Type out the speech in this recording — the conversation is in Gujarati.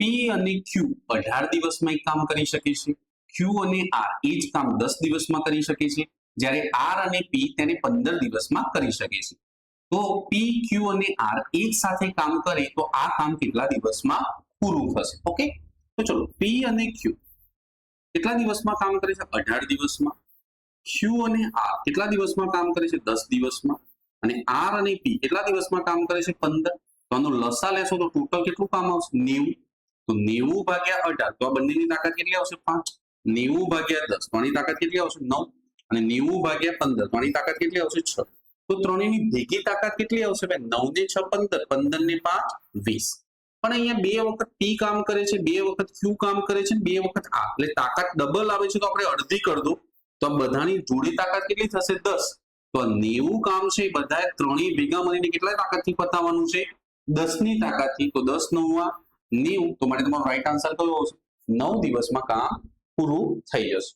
પી અને ક્યુ 18 દિવસમાં એક કામ કરી શકે છે, ક્યુ અને આર એ જ કામ 10 દિવસમાં કરી શકે છે, જ્યારે આર અને પી તેને 15 દિવસમાં કરી શકે છે. તો પી ક્યુ અને આર એક સાથે કામ કરે તો આ કામ કેટલા દિવસમાં પૂરું થશે? ઓકે, તો ચલો પી અને ક્યુ કેટલા દિવસમાં કામ કરે છે? 18 દિવસમાં. ક્યુ અને આર કેટલા દિવસમાં કામ કરે છે? 10 દિવસમાં. અને આર અને પી કેટલા દિવસમાં કામ કરે છે? 15. તો આનો લસા લેશો તો ટોટલ કેટલું કામ આવશે? 90. તો 90 ભાગ્યા 18 તો આ બંનેની તાકાત કેટલી આવશે? 5. 90 ભાગ્યા 10 તો આની તાકાત કેટલી આવશે? 9. અને 90 ભાગ્યા 15 તો આની તાકાત કેટલી આવશે? 6. તો ત્રણેયની ભેગી તાકાત કેટલી આવશે? ભાઈ 9 ને 6 15, 15 ને 5 20. પણ અહીંયા બે વખત પી કામ કરે છે, બે વખત ક્યુ કામ કરે છે, બે વખત આ, એટલે તાકાત ડબલ આવે છે તો આપણે અડધી કરી દો. તો આ બધાની જોડી તાકાત કેટલી થશે? 10. તો 90 કામ છે એ બધા ત્રણેય ભેગા મળીને કેટલા તાકાતથી પતાવવાનું છે? 10 ની તાકાતથી. તો 10 9 90. તો માટે તમારો રાઈટ આન્સર કયો આવશે? 9 દિવસમાં કામ પૂરું થઈ જશે.